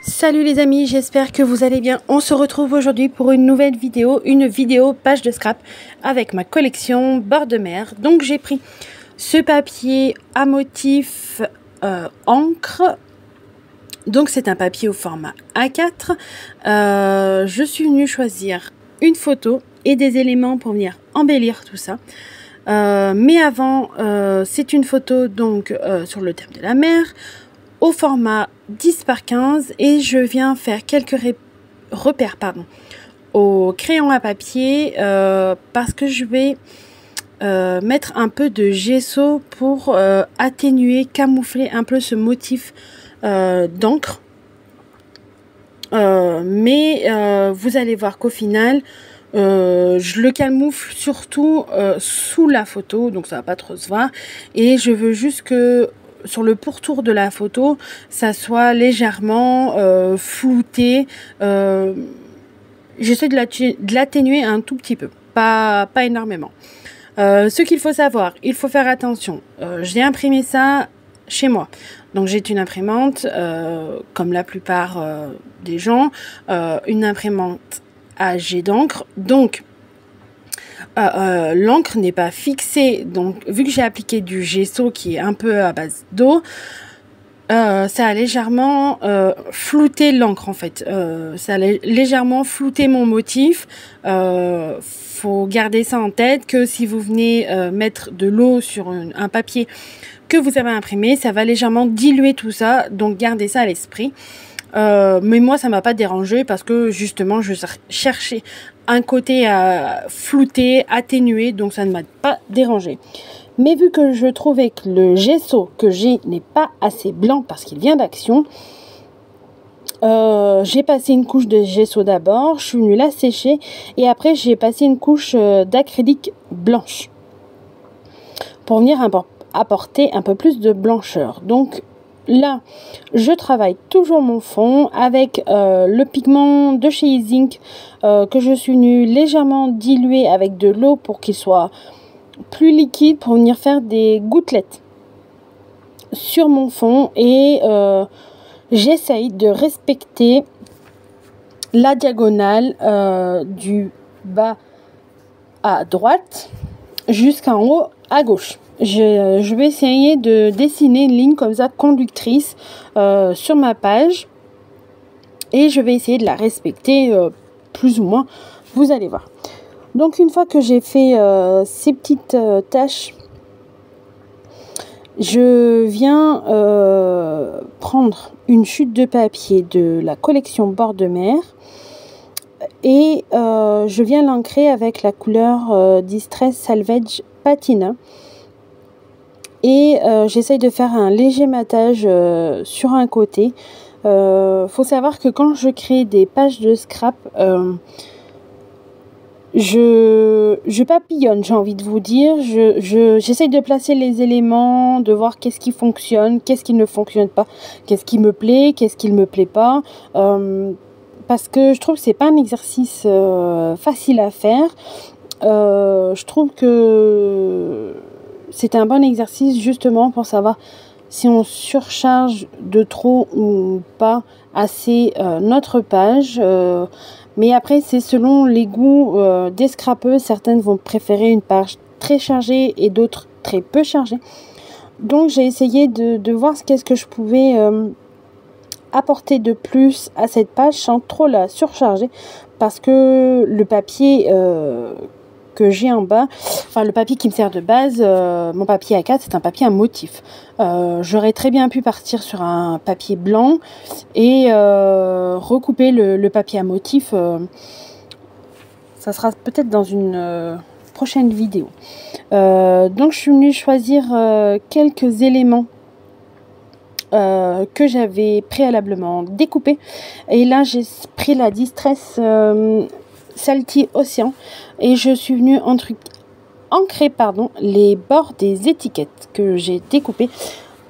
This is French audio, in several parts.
Salut les amis, j'espère que vous allez bien. On se retrouve aujourd'hui pour une nouvelle vidéo, page de scrap avec ma collection bord de mer. Donc j'ai pris ce papier à motif encre. Donc c'est un papier au format A4. Je suis venue choisir une photo et des éléments pour venir embellir tout ça. Mais avant, c'est une photo donc sur le thème de la mer, au format 10 par 15 et je viens faire quelques repères au crayon à papier parce que je vais mettre un peu de gesso pour atténuer, camoufler un peu ce motif d'encre. Mais vous allez voir qu'au final, je le camoufle surtout sous la photo, donc ça va pas trop se voir. Et je veux juste que sur le pourtour de la photo, ça soit légèrement flouté. J'essaie de l'atténuer un tout petit peu, pas énormément. Ce qu'il faut savoir, il faut faire attention. J'ai imprimé ça chez moi. Donc j'ai une imprimante, comme la plupart des gens, une imprimante à jet d'encre. Donc l'encre n'est pas fixée, donc vu que j'ai appliqué du gesso qui est un peu à base d'eau, ça a légèrement flouté l'encre en fait. Ça a légèrement flouté mon motif. Faut garder ça en tête que si vous venez mettre de l'eau sur un papier que vous avez imprimé, ça va légèrement diluer tout ça, donc gardez ça à l'esprit. Mais moi ça m'a pas dérangé parce que justement je cherchais un côté à flouter, atténuer, donc ça ne m'a pas dérangé. Mais vu que je trouvais que le gesso que j'ai n'est pas assez blanc parce qu'il vient d'Action, j'ai passé une couche de gesso d'abord, je suis venue la sécher et après j'ai passé une couche d'acrylique blanche pour venir apporter un peu plus de blancheur. Donc là, je travaille toujours mon fond avec le pigment de chez Ink que je suis venue légèrement diluer avec de l'eau pour qu'il soit plus liquide pour venir faire des gouttelettes sur mon fond et j'essaye de respecter la diagonale du bas à droite jusqu'en haut à gauche. Je vais essayer de dessiner une ligne comme ça conductrice sur ma page et je vais essayer de la respecter plus ou moins, vous allez voir. Donc une fois que j'ai fait ces petites tâches, je viens prendre une chute de papier de la collection bord de mer et je viens l'ancrer avec la couleur Distress Salvage Patina. Et j'essaye de faire un léger matage sur un côté. Faut savoir que quand je crée des pages de scrap, je papillonne, j'ai envie de vous dire. J'essaye de placer les éléments, de voir qu'est-ce qui fonctionne, qu'est-ce qui ne fonctionne pas, qu'est-ce qui me plaît, qu'est-ce qui ne me plaît pas. Parce que je trouve que c'est pas un exercice facile à faire. Je trouve que c'est un bon exercice justement pour savoir si on surcharge de trop ou pas assez notre page. Mais après, c'est selon les goûts des scrapeuses. Certaines vont préférer une page très chargée et d'autres très peu chargée. Donc, j'ai essayé de voir qu'est-ce que je pouvais apporter de plus à cette page sans trop la surcharger. Parce que le papier que j'ai en bas, enfin le papier qui me sert de base, mon papier A4, c'est un papier à motif. J'aurais très bien pu partir sur un papier blanc et recouper le papier à motif. Ça sera peut-être dans une prochaine vidéo. Donc je suis venue choisir quelques éléments que j'avais préalablement découpés. Et là j'ai pris la Distress Salty Océan et je suis venue ancrer les bords des étiquettes que j'ai découpées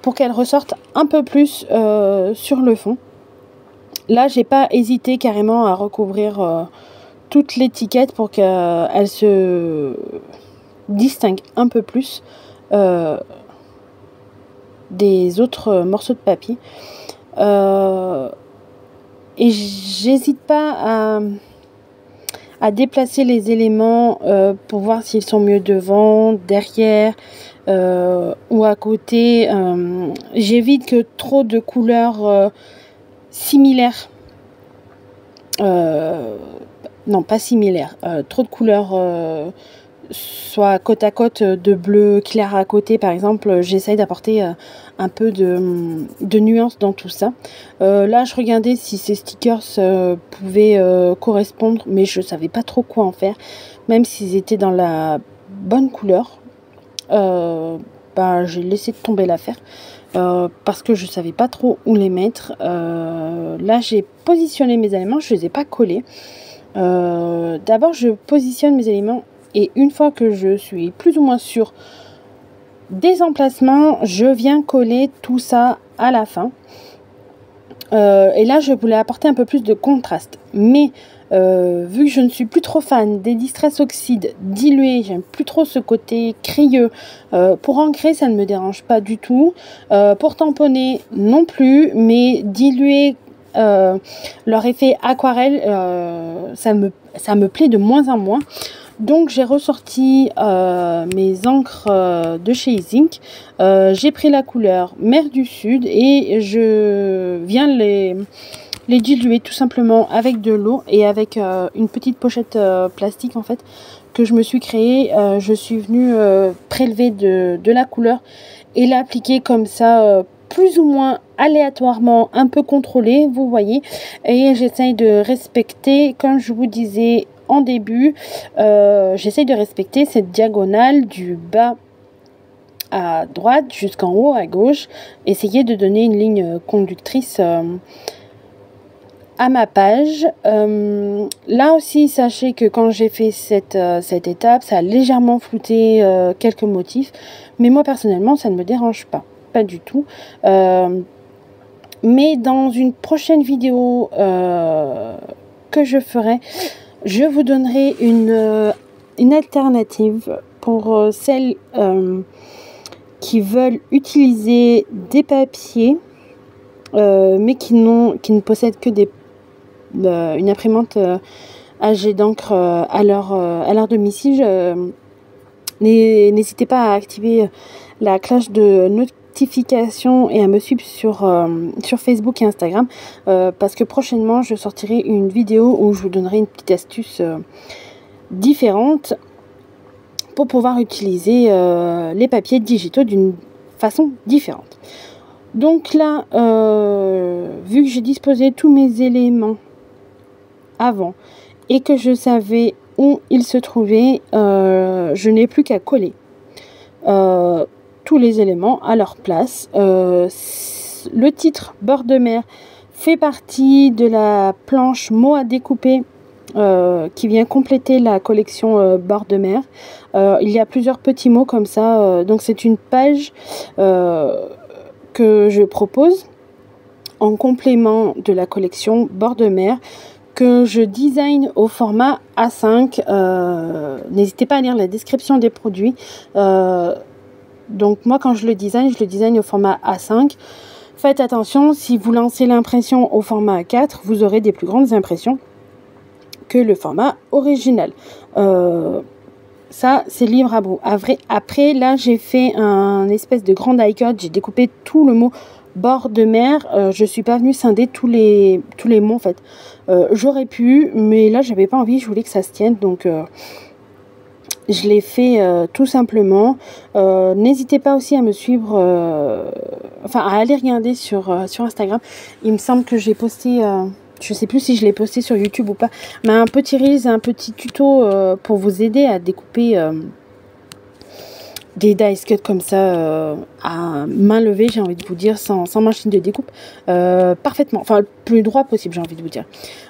pour qu'elles ressortent un peu plus sur le fond. Là j'ai pas hésité carrément à recouvrir toute l'étiquette pour qu'elle se distingue un peu plus des autres morceaux de papier. Et j'hésite pas à déplacer les éléments pour voir s'ils sont mieux devant, derrière ou à côté. J'évite que trop de couleurs similaires, non pas similaires, trop de couleurs soit côte à côte, de bleu clair à côté par exemple. J'essaye d'apporter un peu de nuance dans tout ça. Là je regardais si ces stickers pouvaient correspondre, mais je savais pas trop quoi en faire, même s'ils étaient dans la bonne couleur. J'ai laissé tomber l'affaire parce que je savais pas trop où les mettre. Là j'ai positionné mes éléments, je les ai pas collés. D'abord je positionne mes éléments et une fois que je suis plus ou moins sûre des emplacements, je viens coller tout ça à la fin. Et là je voulais apporter un peu plus de contraste, mais vu que je ne suis plus trop fan des Distress Oxide dilués, j'aime plus trop ce côté crayeux. Pour ancrer ça ne me dérange pas du tout, pour tamponner non plus, mais diluer leur effet aquarelle, ça me plaît de moins en moins. Donc j'ai ressorti mes encres de chez Ink. J'ai pris la couleur Mer du Sud et je viens les diluer tout simplement avec de l'eau et avec une petite pochette plastique en fait que je me suis créée. Je suis venue prélever de la couleur et l'appliquer comme ça, plus ou moins aléatoirement, un peu contrôlé, vous voyez. Et j'essaye de respecter, comme je vous disais en début, j'essaye de respecter cette diagonale du bas à droite jusqu'en haut à gauche, essayer de donner une ligne conductrice à ma page. Là aussi sachez que quand j'ai fait cette étape, ça a légèrement flouté quelques motifs, mais moi personnellement ça ne me dérange pas du tout. Mais dans une prochaine vidéo que je ferai, je vous donnerai une alternative pour celles qui veulent utiliser des papiers mais qui ne possèdent que une imprimante à jet d'encre à leur domicile. N'hésitez pas à activer la cloche de notification et à me suivre sur Facebook et Instagram, parce que prochainement je sortirai une vidéo où je vous donnerai une petite astuce différente pour pouvoir utiliser les papiers digitaux d'une façon différente. Donc là, vu que j'ai disposé tous mes éléments avant et que je savais où ils se trouvaient, je n'ai plus qu'à coller tous les éléments à leur place. Le titre Bord de mer fait partie de la planche mots à découper qui vient compléter la collection Bord de mer. Il y a plusieurs petits mots comme ça, donc c'est une page que je propose en complément de la collection Bord de mer que je design au format A5. N'hésitez pas à lire la description des produits. Donc moi quand je le design au format A5. Faites attention, si vous lancez l'impression au format A4, vous aurez des plus grandes impressions que le format original. Ça c'est libre à vous. Après là j'ai fait un espèce de grand die-cut, j'ai découpé tout le mot bord de mer. Je suis pas venue scinder tous les mots en fait. J'aurais pu, mais là j'avais pas envie, je voulais que ça se tienne, donc je l'ai fait tout simplement. N'hésitez pas aussi à me suivre, à aller regarder sur Instagram. Il me semble que j'ai posté, je sais plus si je l'ai posté sur YouTube ou pas, mais un petit reel, un petit tuto pour vous aider à découper des dice cuts comme ça à main levée, j'ai envie de vous dire, sans machine de découpe, parfaitement, enfin le plus droit possible, j'ai envie de vous dire.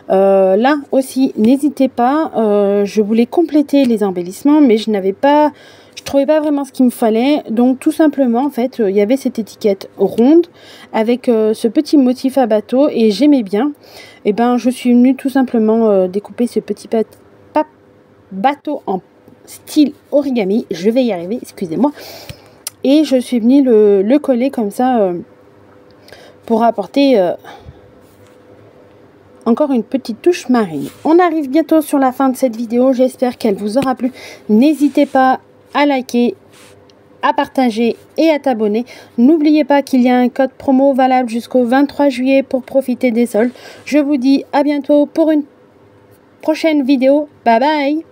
Là aussi n'hésitez pas, je voulais compléter les embellissements mais je trouvais pas vraiment ce qu'il me fallait, donc tout simplement en fait il y avait cette étiquette ronde avec ce petit motif à bateau et j'aimais bien, et ben je suis venue tout simplement découper ce petit bateau en style origami. Je vais y arriver, excusez-moi. et je suis venue le coller comme ça pour apporter encore une petite touche marine. On arrive bientôt sur la fin de cette vidéo, j'espère qu'elle vous aura plu. N'hésitez pas à liker, à partager et à t'abonner. N'oubliez pas qu'il y a un code promo valable jusqu'au 23 juillet pour profiter des soldes. Je vous dis à bientôt pour une prochaine vidéo. Bye bye!